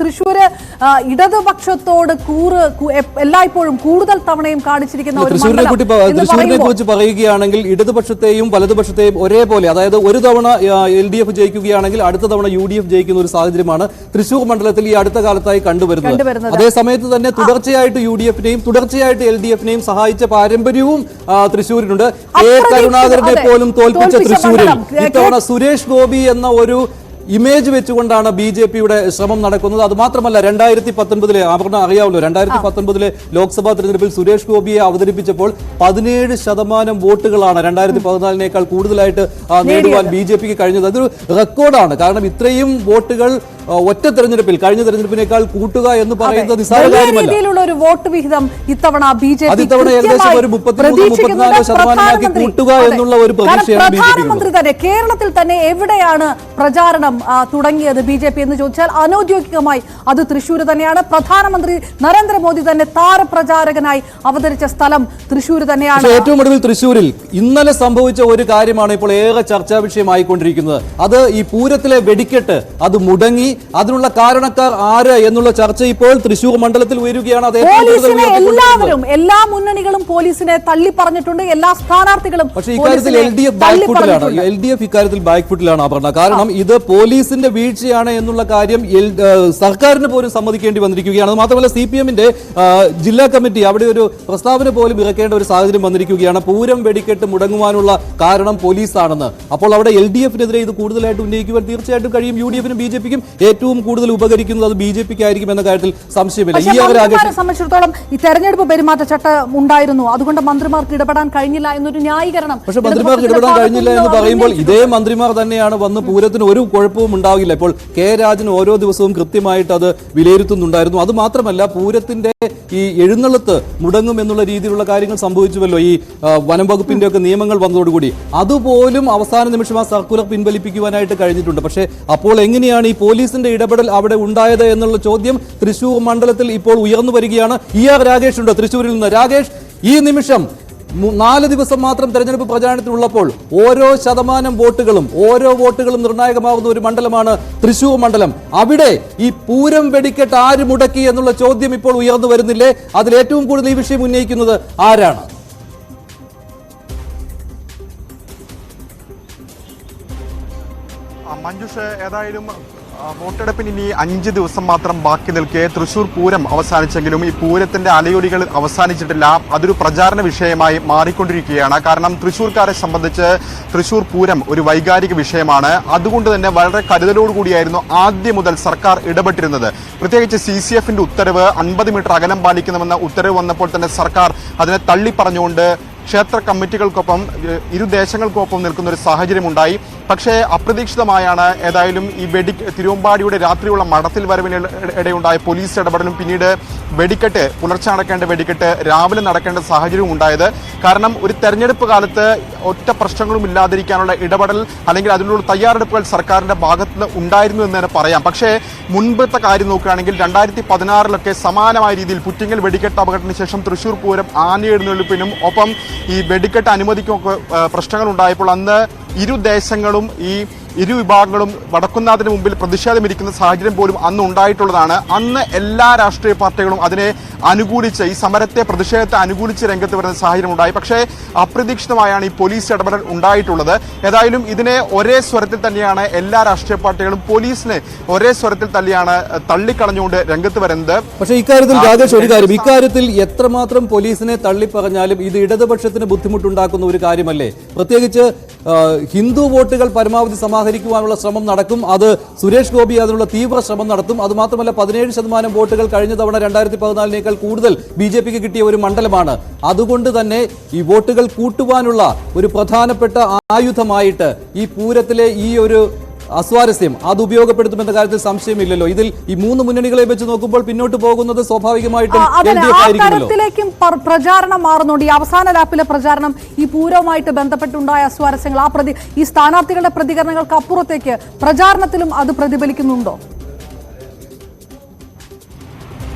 തൃശ്ശൂര് ഇടതുപക്ഷത്തോട് എല്ലായ്പ്പോഴും കൂടുതൽ തവണയും കാണിച്ചിരിക്കുന്ന തൃശ്ശൂരിനെ കുറിച്ച് പറയുകയാണെങ്കിൽ ഇടതുപക്ഷത്തെയും വലതുപക്ഷത്തെയും ഒരേപോലെ, അതായത് ഒരു തവണ LDF ജയിക്കുകയാണെങ്കിൽ അടുത്ത തവണ UDF ജയിക്കുന്ന ഒരു സാഹചര്യമാണ് തൃശ്ശൂർ മണ്ഡലത്തിൽ ഈ അടുത്ത കാലത്തായി കണ്ടുവരുന്നത്. അതേസമയത്ത് തന്നെ തുടർച്ചയായിട്ട് UDF-നെയും തുടർച്ചയായിട്ട് LDF-നെയും സഹായിച്ച പാരമ്പര്യവും തൃശ്ശൂരിനുണ്ട്. കരുണാകരനെ പോലും തോൽപ്പിച്ച തൃശ്ശൂരിൽ ഇത്തവണ സുരേഷ് ഗോപി എന്ന ഒരു ഇമേജ് വെച്ചുകൊണ്ടാണ് BJP-യുടെ ശ്രമം നടക്കുന്നത്. അത് മാത്രമല്ല 2019 അപർണ അറിയാമല്ലോ, 2019 ലോക്സഭാ തെരഞ്ഞെടുപ്പിൽ സുരേഷ് ഗോപിയെ അവതരിപ്പിച്ചപ്പോൾ 17% വോട്ടുകളാണ് 2014-നേക്കാൾ കൂടുതലായിട്ട് നേടുവാൻ BJP-ക്ക് കഴിഞ്ഞത്. അതൊരു റെക്കോർഡാണ്. കാരണം ഇത്രയും വോട്ടുകൾ ഒറ്റ തെരഞ്ഞെടുപ്പിൽ കഴിഞ്ഞ തെരഞ്ഞെടുപ്പിനേക്കാൾ കൂട്ടുക എന്ന് പറയുന്നത് നിസ്സാര കാര്യമല്ല. ഒരു വോട്ട് വിഹിതം ഇത്തവണ ഏകദേശം ഒരു 33-34% കൂട്ടുക എന്നുള്ള ഒരു പ്രതീക്ഷയാണ് പ്രധാനമന്ത്രി തന്നെ കേരളത്തിൽ തന്നെ എവിടെയാണ് പ്രചാരണം തുടങ്ങിയത് BJP എന്ന് ചോദിച്ചാൽ അനൌദ്യോഗികമായി അത് തൃശ്ശൂർ തന്നെയാണ്. പ്രധാനമന്ത്രി നരേന്ദ്രമോദി തന്നെ താരപ്രചാരകനായി അവതരിച്ച സ്ഥലം തൃശ്ശൂർ തന്നെയാണ്. ഏറ്റവും ഒടുവിൽ തൃശ്ശൂരിൽ ഇന്നലെ സംഭവിച്ച ഒരു കാര്യമാണ് ഇപ്പോൾ ഏറെ ചർച്ചാ വിഷയമായിക്കൊണ്ടിരിക്കുന്നത്. അത് ഈ പൂരത്തിലെ വെടിക്കെട്ട് അത് മുടങ്ങി, അതിനുള്ള കാരണക്കാർ ആര് എന്നുള്ള ചർച്ച ഇപ്പോൾ തൃശ്ശൂർ മണ്ഡലത്തിൽ ഉയരുകയാണ്. എല്ലാവരും എല്ലാ മുന്നണികളും പോലീസിനെ തള്ളി പറഞ്ഞിട്ടുണ്ട്, എല്ലാ സ്ഥാനാർത്ഥികളും. പക്ഷേ ഇക്കാര്യത്തിൽ LDF ഇക്കാര്യത്തിൽ ബാക്ക് ഫുട്ടിലാണ് അപർണ. കാരണം ഇത് പോലീസിന്റെ വീഴ്ചയാണ് എന്നുള്ള കാര്യം സർക്കാരിന് പോലും സമ്മതിക്കേണ്ടി വന്നിരിക്കുകയാണ്. അത് മാത്രമല്ല CPM-ന്റെ ജില്ലാ കമ്മിറ്റി അവിടെ ഒരു പ്രസ്താവന പോലും ഇറക്കേണ്ട ഒരു സാഹചര്യം വന്നിരിക്കുകയാണ്. പൂരം വെടിക്കെട്ട് മുടങ്ങുവാനുള്ള കാരണം പോലീസാണെന്ന്. അപ്പോൾ അവിടെ LDF-നെതിരെ ഇത് കൂടുതലായിട്ട് ഉന്നയിക്കുവാൻ തീർച്ചയായിട്ടും കഴിയും. UDF-നും BJP-ക്കും ഏറ്റവും കൂടുതൽ ഉപകരിക്കുന്നത് അത് BJP-ക്ക് ആയിരിക്കും എന്ന കാര്യത്തിൽ സംശയമില്ല. സംബന്ധിച്ചിടത്തോളം ഈ തെരഞ്ഞെടുപ്പ് പെരുമാറ്റച്ചട്ടം ഉണ്ടായിരുന്നു, അതുകൊണ്ട് മന്ത്രിമാർക്ക് ഇടപെടാൻ കഴിഞ്ഞില്ല എന്നൊരു ന്യായീകരണം. പക്ഷേ മന്ത്രിമാർക്ക് ഇടപെടാൻ കഴിഞ്ഞില്ല എന്ന് പറയുമ്പോൾ ഇതേ മന്ത്രിമാർ തന്നെയാണ് വന്ന് പൂരത്തിന് ഒരു കുഴപ്പവും ഉണ്ടാവില്ല. ഇപ്പോൾ K. രാജൻ ഓരോ ദിവസവും കൃത്യമായിട്ട് അത് വിലയിരുത്തുന്നുണ്ടായിരുന്നു. അത് മാത്രമല്ല പൂരത്തിന്റെ ഈ എഴുന്നള്ളത്ത് മുടങ്ങും എന്നുള്ള രീതിയിലുള്ള കാര്യങ്ങൾ സംഭവിച്ചുവല്ലോ ഈ വനം വകുപ്പിന്റെ ഒക്കെ നിയമങ്ങൾ വന്നതോടുകൂടി. അതുപോലും അവസാന നിമിഷം ആ സർക്കുലർ പിൻവലിപ്പിക്കുവാനായിട്ട് കഴിഞ്ഞിട്ടുണ്ട്. പക്ഷേ അപ്പോൾ എങ്ങനെയാണ് ഈ പോലീസിന്റെ ഇടപെടൽ അവിടെ ഉണ്ടായത് എന്നുള്ള ചോദ്യം തൃശ്ശൂർ മണ്ഡലത്തിൽ ഇപ്പോൾ ഉയർന്നു വരികയാണ്. രാകേഷ് ഉണ്ട് തൃശ്ശൂരിൽ നിന്ന്. രാകേഷ്, ഈ നിമിഷം 4 ദിവസം മാത്രം തെരഞ്ഞെടുപ്പ് പ്രചാരണത്തിലുള്ളപ്പോൾ ഓരോ വോട്ടുകളും നിർണായകമാകുന്ന ഒരു മണ്ഡലമാണ് തൃശ്ശൂർ മണ്ഡലം. അവിടെ ഈ പൂരം വെടിക്കെട്ട് ആര് മുടക്കി എന്നുള്ള ചോദ്യം ഇപ്പോൾ ഉയർന്നു വരുന്നില്ലേ? അതിൽ ഏറ്റവും കൂടുതൽ ഈ വിഷയം ഉന്നയിക്കുന്നത് ആരാണ്? മഞ്ജുഷ്, ഏതായാലും വോട്ടെടുപ്പിന് ഇനി 5 ദിവസം മാത്രം ബാക്കി നിൽക്കെ തൃശൂർ പൂരം അവസാനിച്ചെങ്കിലും ഈ പൂരത്തിന്റെ അലയൊലികൾ അവസാനിച്ചിട്ടില്ല. അതൊരു പ്രചാരണ വിഷയമായി മാറിക്കൊണ്ടിരിക്കുകയാണ്. കാരണം തൃശൂർക്കാരെ സംബന്ധിച്ച് തൃശൂർ പൂരം ഒരു വൈകാരിക വിഷയമാണ്. അതുകൊണ്ട് തന്നെ വളരെ കരുതലോടുകൂടിയായിരുന്നു ആദ്യം മുതൽ സർക്കാർ ഇടപെട്ടിരുന്നത്. പ്രത്യേകിച്ച് CCF-ന്റെ ഉത്തരവ് 50 മീറ്റർ അകലം പാലിക്കണമെന്ന ഉത്തരവ് വന്നപ്പോൾ തന്നെ സർക്കാർ അതിനെ തള്ളിപ്പറഞ്ഞുകൊണ്ട് ക്ഷേത്ര കമ്മിറ്റികൾക്കൊപ്പം ഇരു ദേശങ്ങൾക്കൊപ്പം നിൽക്കുന്ന ഒരു സാഹചര്യമുണ്ടായി. പക്ഷേ അപ്രതീക്ഷിതമായാണ് ഏതായാലും ഈ തിരുവമ്പാടിയുടെ രാത്രിയുള്ള മഠത്തിൽ വരവിന് ഇടയുണ്ടായ പോലീസ് ഇടപെടലും പിന്നീട് വെടിക്കെട്ട് പുലർച്ചെ നടക്കേണ്ട വെടിക്കെട്ട് രാവിലെ നടക്കേണ്ട സാഹചര്യവും ഉണ്ടായത്. കാരണം ഒരു തെരഞ്ഞെടുപ്പ് കാലത്ത് ഒറ്റ പ്രശ്നങ്ങളും ഇല്ലാതിരിക്കാനുള്ള ഇടപെടൽ അല്ലെങ്കിൽ അതിനുള്ള തയ്യാറെടുപ്പുകൾ സർക്കാരിന്റെ ഭാഗത്ത് ഉണ്ടായിരുന്നു എന്ന് തന്നെ പറയാം. പക്ഷേ മുൻപത്തെ കാര്യം നോക്കുകയാണെങ്കിൽ 2016-ലൊക്കെ സമാനമായ രീതിയിൽ പുറ്റിങ്ങൽ വെടിക്കെട്ട് അപകടത്തിന് ശേഷം തൃശൂർ പൂരം ആനയെഴുന്നള്ളിപ്പിനും ഒപ്പം ഈ വെടിക്കെട്ട് അനുമതിക്കുമൊക്കെ പ്രശ്നങ്ങൾ ഉണ്ടായപ്പോൾ അന്ന് ഇരു ദേശങ്ങളും ഇരു വിഭാഗങ്ങളും വടക്കുന്നാഥിന് മുമ്പിൽ പ്രതിഷേധമിരിക്കുന്ന സാഹചര്യം പോലും അന്ന് ഉണ്ടായിട്ടുള്ളതാണ്. അന്ന് എല്ലാ രാഷ്ട്രീയ പാർട്ടികളും അതിനെ അനുകൂലിച്ച് ഈ സമരത്തെ പ്രതിഷേധത്തെ അനുകൂലിച്ച് രംഗത്ത് വരുന്ന സാഹചര്യം ഉണ്ടായി. പക്ഷേ അപ്രതീക്ഷിതമായാണ് ഈ പോലീസ് ഇടപെടൽ ഉണ്ടായിട്ടുള്ളത്. ഏതായാലും ഇതിനെ ഒരേ സ്വരത്തിൽ തന്നെയാണ് എല്ലാ രാഷ്ട്രീയ പാർട്ടികളും പോലീസിനെ ഒരേ സ്വരത്തിൽ തന്നെയാണ് തള്ളിക്കളഞ്ഞുകൊണ്ട് രംഗത്ത് വരുന്നത്. പക്ഷേ ഇക്കാര്യത്തിൽ രാജേഷ് ഒരു കാര്യം, ഇക്കാര്യത്തിൽ എത്രമാത്രം പോലീസിനെ തള്ളിപ്പറഞ്ഞാലും ഇത് ഇടതുപക്ഷത്തിന് ബുദ്ധിമുട്ടുണ്ടാക്കുന്ന ഒരു കാര്യമല്ലേ? പ്രത്യേകിച്ച് ഹിന്ദു വോട്ടുകൾ പരമാവധി സമാഹരിക്കുവാനുള്ള ശ്രമം നടക്കും. അത് സുരേഷ് ഗോപി അതിനുള്ള തീവ്ര ശ്രമം നടത്തും. അതുമാത്രമല്ല 17% വോട്ടുകൾ കഴിഞ്ഞ തവണ 2014-നേക്കാൾ കൂടുതൽ BJP-ക്ക് കിട്ടിയ ഒരു മണ്ഡലമാണ്. അതുകൊണ്ട് തന്നെ ഈ വോട്ടുകൾ കൂട്ടുവാനുള്ള ഒരു പ്രധാനപ്പെട്ട ആയുധമായിട്ട് ഈ പൂരത്തിലെ ഈ ഒരു അസ്വാരസ്യം അത് ഉപയോഗപ്പെടുത്തുമെന്ന കാര്യത്തിൽ സംശയമില്ലല്ലോ. ഇതിൽ ഈ 3 മുന്നണികളെ വെച്ച് നോക്കുമ്പോൾ പിന്നോട്ട് പോകുന്നത് സ്വാഭാവികമായിട്ടും തരത്തിലേക്കും പ്രചാരണം മാറുന്നുണ്ട്. ഈ അവസാന ലാപ്പിലെ പ്രചാരണം ഈ പൂരവുമായിട്ട് ബന്ധപ്പെട്ടുണ്ടായ അസ്വാരസ്യങ്ങൾ ഈ സ്ഥാനാർത്ഥികളുടെ പ്രതികരണങ്ങൾക്ക് അപ്പുറത്തേക്ക് പ്രചാരണത്തിലും അത് പ്രതിഫലിക്കുന്നുണ്ടോ?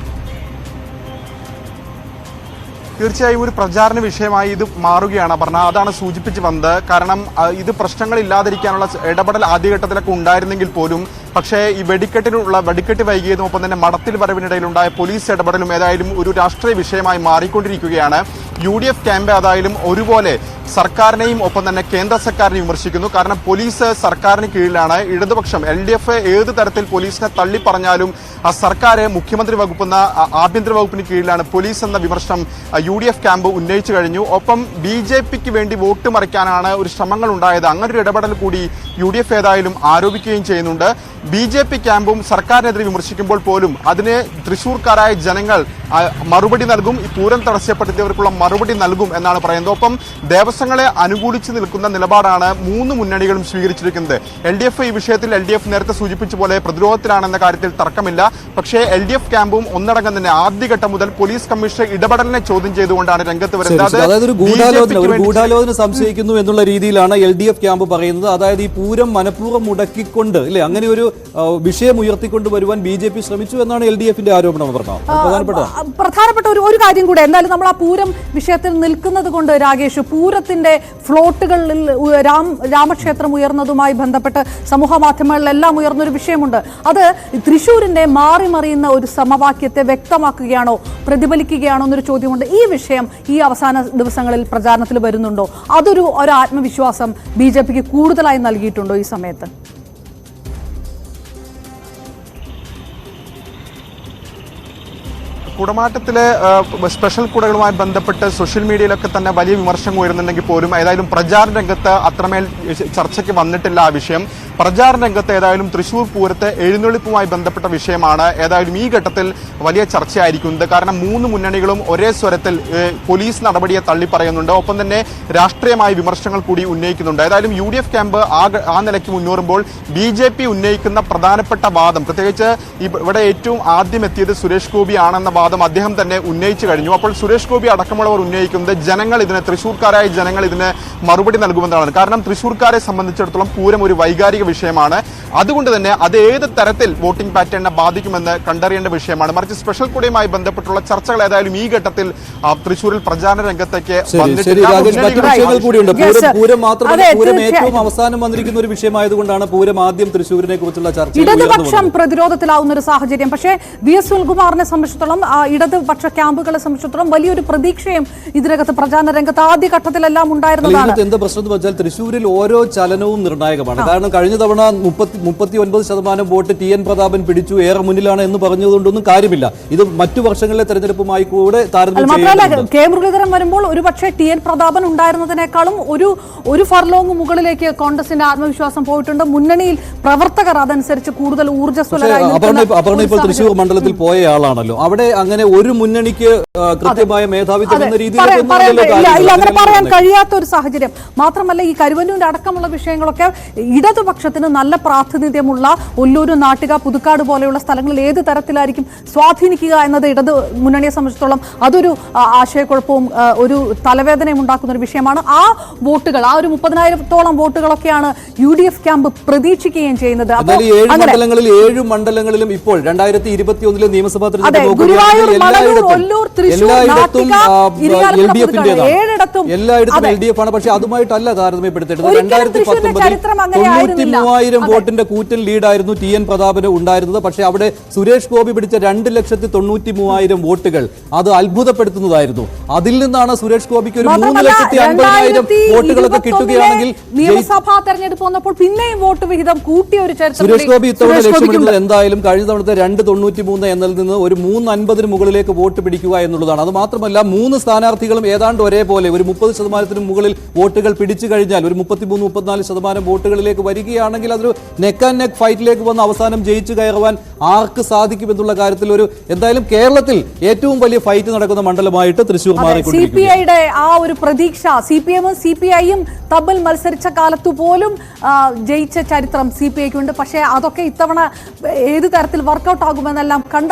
തീർച്ചയായും ഒരു പ്രചാരണ വിഷയമായി ഇത് മാറുകയാണ് പറഞ്ഞ, അതാണ് സൂചിപ്പിച്ച് വന്നത്. കാരണം ഇത് പ്രശ്നങ്ങൾ ഇല്ലാതിരിക്കാനുള്ള ഇടപെടൽ ആദ്യഘട്ടത്തിലൊക്കെ ഉണ്ടായിരുന്നെങ്കിൽ പോലും പക്ഷേ ഈ വെടിക്കെട്ട് വൈകിയതും ഒപ്പം തന്നെ മടത്തിൽ വരവിനിടയിലുണ്ടായ പോലീസ് ഇടപെടലും ഏതായാലും ഒരു രാഷ്ട്രീയ വിഷയമായി മാറിക്കൊണ്ടിരിക്കുകയാണ്. UDF ക്യാമ്പ് ഏതായാലും ഒരുപോലെ സർക്കാരിനെയും ഒപ്പം തന്നെ കേന്ദ്ര സർക്കാരിനെയും വിമർശിക്കുന്നു. കാരണം പോലീസ് സർക്കാരിന് കീഴിലാണ്. ഇടതുപക്ഷം LDF ഏത് തരത്തിൽ പോലീസിനെ തള്ളിപ്പറഞ്ഞാലും സർക്കാർ മുഖ്യമന്ത്രി വകുപ്പെന്ന ആഭ്യന്തര വകുപ്പിന് കീഴിലാണ് പോലീസ് എന്ന വിമർശനം UDF ക്യാമ്പ് ഉന്നയിച്ചു കഴിഞ്ഞു. ഒപ്പം BJPക്ക് വേണ്ടി വോട്ട് മറിക്കാനാണ് ഒരു ശ്രമങ്ങൾ ഉണ്ടായത്. അങ്ങനൊരു ഇടപെടൽ കൂടി UDF ഏതായാലും ആരോപിക്കുകയും ചെയ്യുന്നുണ്ട്. BJP ക്യാമ്പും സർക്കാരിനെതിരെ വിമർശിക്കുമ്പോൾ പോലും അതിന് തൃശ്ശൂർക്കാരായ ജനങ്ങൾ മറുപടി നൽകും. ഈ പൂരം തടസ്സപ്പെടുത്തിയവർക്കുള്ള മറുപടി നൽകും എന്നാണ് പറയുന്നത്. ഒപ്പം ദേവസ്വങ്ങളെ അനുകൂലിച്ച് നിൽക്കുന്ന നിലപാടാണ് മൂന്ന് മുന്നണികളും സ്വീകരിച്ചിരിക്കുന്നത്. LDF ഈ വിഷയത്തിൽ LDF നേരത്തെ സൂചിപ്പിച്ച പോലെ പ്രതിരോധത്തിലാണെന്ന കാര്യത്തിൽ തർക്കമില്ല. പക്ഷേ LDF ക്യാമ്പും ഒന്നടങ്കം തന്നെ ആദ്യഘട്ടം മുതൽ പോലീസ് കമ്മീഷണർ ഇടപെടലിനെ ചോദ്യം ചെയ്തുകൊണ്ടാണ് രംഗത്ത് വരുന്നത്. അതായത് ഒരു ഗൂഢാലോചന സംശയിക്കുന്നു എന്നുള്ള രീതിയിലാണ് LDF ക്യാമ്പ് പറയുന്നത്. അതായത് ഈ പൂരം മനഃപൂർവ്വം മുടക്കിക്കൊണ്ട് അല്ലെ അങ്ങനെ ഒരു വിഷയം ഉയർത്തിക്കൊണ്ട് വരുവാൻ BJP ശ്രമിച്ചു എന്നാണ് LDFന്റെ ആരോപണം. പ്രധാനപ്പെട്ട ഒരു കാര്യം കൂടെ, എന്തായാലും നമ്മൾ ആ പൂരം വിഷയത്തിൽ നിൽക്കുന്നത് കൊണ്ട് രാകേഷ്, പൂരത്തിന്റെ ഫ്ലോട്ടുകളിൽ രാമക്ഷേത്രം ഉയർന്നതുമായി ബന്ധപ്പെട്ട് സമൂഹ മാധ്യമങ്ങളിലെല്ലാം ഉയർന്നൊരു വിഷയമുണ്ട്. അത് തൃശ്ശൂരിന്റെ മാറിമറിയുന്ന ഒരു സമവാക്യത്തെ വ്യക്തമാക്കുകയാണോ, പ്രതിഫലിക്കുകയാണോ എന്നൊരു ചോദ്യമുണ്ട്. ഈ വിഷയം ഈ അവസാന ദിവസങ്ങളിൽ പ്രചാരണത്തിൽ വരുന്നുണ്ടോ? അതൊരു ആത്മവിശ്വാസം BJPക്ക് കൂടുതലായി നൽകിയിട്ടുണ്ടോ ഈ സമയത്ത്? കുടമാറ്റത്തിലെ സ്പെഷ്യൽ കുടകളുമായി ബന്ധപ്പെട്ട് സോഷ്യൽ മീഡിയയിലൊക്കെ തന്നെ വലിയ വിമർശനം ഉയരുന്നുണ്ടെങ്കിൽ പോലും ഏതായാലും പ്രചാരണ രംഗത്ത് അത്രമേൽ ചർച്ചയ്ക്ക് വന്നിട്ടില്ല ആ വിഷയം. പ്രചാരണ രംഗത്ത് ഏതായാലും തൃശ്ശൂർ പൂരത്തെ എഴുന്നള്ളിപ്പുമായി ബന്ധപ്പെട്ട വിഷയമാണ് ഏതായാലും ഈ ഘട്ടത്തിൽ വലിയ ചർച്ചയായിരിക്കുന്നത്. കാരണം മൂന്ന് മുന്നണികളും ഒരേ സ്വരത്തിൽ പോലീസ് നടപടിയെ തള്ളിപ്പറയുന്നുണ്ട്. ഒപ്പം തന്നെ രാഷ്ട്രീയമായ വിമർശനങ്ങൾ കൂടി ഉന്നയിക്കുന്നുണ്ട്. ഏതായാലും UDF ക്യാമ്പ് ആ നിലയ്ക്ക് മുന്നേറുമ്പോൾ BJP ഉന്നയിക്കുന്ന പ്രധാനപ്പെട്ട വാദം, പ്രത്യേകിച്ച് ഇവിടെ ഏറ്റവും ആദ്യം എത്തിയത് സുരേഷ് ഗോപി ആണെന്ന വാദം അദ്ദേഹം തന്നെ ഉന്നയിച്ചു കഴിഞ്ഞു. അപ്പോൾ സുരേഷ് ഗോപി അടക്കമുള്ളവർ ഉന്നയിക്കുന്നത് തൃശ്ശൂർക്കാരായ ജനങ്ങൾ ഇതിന് മറുപടി നൽകുമെന്നാണ്. കാരണം തൃശ്ശൂർക്കാരെ സംബന്ധിച്ചിടത്തോളം പൂരം ഒരു വൈകാരിക വിഷയമാണ്. അതുകൊണ്ട് തന്നെ അത് ഏത് തരത്തിൽ വോട്ടിംഗ് പാറ്റേണിനെ ബാധിക്കുമെന്ന് കണ്ടറിയേണ്ട വിഷയമാണ്. മറിച്ച് സ്പെഷ്യൽ കുടയുമായി ബന്ധപ്പെട്ടുള്ള ചർച്ചകൾ ഏതായാലും ഈ ഘട്ടത്തിൽ തൃശ്ശൂരിൽ പ്രചാരണ രംഗത്തേക്ക് ഏറ്റവും അവസാനം വന്നിരിക്കുന്ന ഒരു വിഷയമായതുകൊണ്ടാണ് പൂരം ആദ്യം തൃശ്ശൂരിനെ കുറിച്ചുള്ള ചർച്ച. ഇടതുപക്ഷം പ്രതിരോധത്തിലാവുന്ന ഒരു സാഹചര്യം. പക്ഷേ VS സുനിൽകുമാറിനെ സംബന്ധിച്ചിടത്തോളം ഇടതുപക്ഷ ക്യാമ്പുകളെ സംബന്ധിച്ചിടത്തോളം വലിയൊരു പ്രതീക്ഷയും ഇതിനകത്ത് പ്രചാരണ രംഗത്ത് ആദ്യഘട്ടത്തിലെല്ലാം ഉണ്ടായിരുന്നതാണ്. എന്താ പ്രശ്നം എന്ന് വെച്ചാൽ തൃശ്ശൂരിൽ ഓരോ ചലനവും നിർണായകമാണ്. കാരണം കഴിഞ്ഞ തവണ 39% വോട്ട് TN പ്രതാപൻ പിടിച്ചു, ഏറെ മുന്നിലാണ് എന്ന് പറഞ്ഞതുകൊണ്ടൊന്നും കാര്യമില്ല. ഇത് മറ്റു വർഷങ്ങളിലെ തെരഞ്ഞെടുപ്പുമായി കൂടെ താരതമ്യം കെ മുരളീധരൻ വരുമ്പോൾ ഒരുപക്ഷെ TN പ്രതാപൻ ഉണ്ടായിരുന്നതിനേക്കാളും ഒരു ഫർലോങ് മുകളിലേക്ക് കോൺഗ്രസിന്റെ ആത്മവിശ്വാസം പോയിട്ടുണ്ട്. മുന്നണിയിൽ പ്രവർത്തകർ അതനുസരിച്ച് കൂടുതൽ ഊർജ്ജസ്വലരായി. അപർണ ഇപ്പോൾ തൃശ്ശൂർ മണ്ഡലത്തിൽ പോയ ആളാണല്ലോ. അവിടെ അങ്ങനെ ഒരു മുന്നണിക്ക് കൃത്യമായ മേധാവിത്വം എന്ന രീതിയിൽ അങ്ങനെ പറയാൻ കഴിയാത്ത ഒരു സാഹചര്യം. മാത്രമല്ല ഈ കരുവന്നൂരിന്റെ അടക്കമുള്ള വിഷയങ്ങളൊക്കെ ഇടതുപക്ഷത്തിന് നല്ല പ്രാതിനിധ്യമുള്ള ഒല്ലൂര്, നാട്ടിക, പുതുക്കാട് പോലെയുള്ള സ്ഥലങ്ങളിൽ ഏത് തരത്തിലായിരിക്കും സ്വാധീനിക്കുക എന്നത് ഇടത് മുന്നണിയെ സംബന്ധിച്ചിടത്തോളം അതൊരു ആശയക്കുഴപ്പവും ഒരു തലവേദനയും ഉണ്ടാക്കുന്ന ഒരു വിഷയമാണ്. ആ വോട്ടുകൾ, ആ ഒരു 30,000-ഓളം വോട്ടുകളൊക്കെയാണ് UDF ക്യാമ്പ് പ്രതീക്ഷിക്കുകയും ചെയ്യുന്നത്. 7 മണ്ഡലങ്ങളിലും ഇപ്പോൾ 2021 നിയമസഭാ തെരഞ്ഞെടുപ്പ് എല്ലായിടത്തും LDF ആണ്. പക്ഷെ അതുമായിട്ടല്ല താരതമ്യപ്പെടുത്തേണ്ടത്. 2019 93,000 വോട്ടിന്റെ കൂറ്റൻ ലീഡായിരുന്നു TN പ്രതാപന് ഉണ്ടായിരുന്നത്. പക്ഷേ അവിടെ സുരേഷ് ഗോപി പിടിച്ച 2,93,000 വോട്ടുകൾ അത് അത്ഭുതപ്പെടുത്തുന്നതായിരുന്നു. അതിൽ നിന്നാണ് സുരേഷ് ഗോപിക്ക് ഒരു 3,50,000 വോട്ടുകളൊക്കെ കിട്ടുകയാണെങ്കിൽ നിയമസഭാ തെരഞ്ഞെടുപ്പ് വന്നപ്പോൾ പിന്നെയും വോട്ട് വിഹിതം കൂട്ടിയ ഒരു ചരിത്രം സുരേഷ് ഗോപി ഇത്തവണ ലക്ഷ്യമിടുന്നത് എന്തായാലും കഴിഞ്ഞ തവണത്തെ 293 എന്നതിൽ നിന്ന് ഒരു 350 മുകളിലേക്ക് വോട്ട് പിടിക്കുക എന്നുള്ളതാണ്. അത് മാത്രമല്ല 3 സ്ഥാനാർത്ഥികളും ഏതാണ്ട് ഒരേപോലെ ഒരു 30% മുകളിൽ വോട്ടുകൾ പിടിച്ചു കഴിഞ്ഞാൽ ഒരു 33-34% വോട്ടുകളിലേക്ക് വരികയാണെങ്കിൽ അതൊരു നെക്ക് ആൻഡ് നെക്ക് ഫൈറ്റിലേക്ക് വന്ന് അവസാനം ജയിച്ചു കയറുവാൻ ആർക്ക് സാധിക്കുമെന്നുള്ള കാര്യത്തിൽ എന്തായാലും കേരളത്തിൽ ഏറ്റവും വലിയ ഫൈറ്റ് നടക്കുന്ന മണ്ഡലമായിട്ട് തൃശ്ശൂർ മാറിക്കൊണ്ടിരിക്കുന്നു. CPIയുടെ ആ ഒരു പ്രതീക്ഷ, CPM-ഉം CPI-യും തമ്മിൽ മത്സരിച്ച കാലത്തു പോലും ജയിച്ച ചരിത്രം CPI-ക്കുണ്ട്. പക്ഷേ അതൊക്കെ ഇത്തവണ ഏത് തരത്തിൽ വർക്കൗട്ട് ആകുമെന്നെല്ലാം കണ്ടു.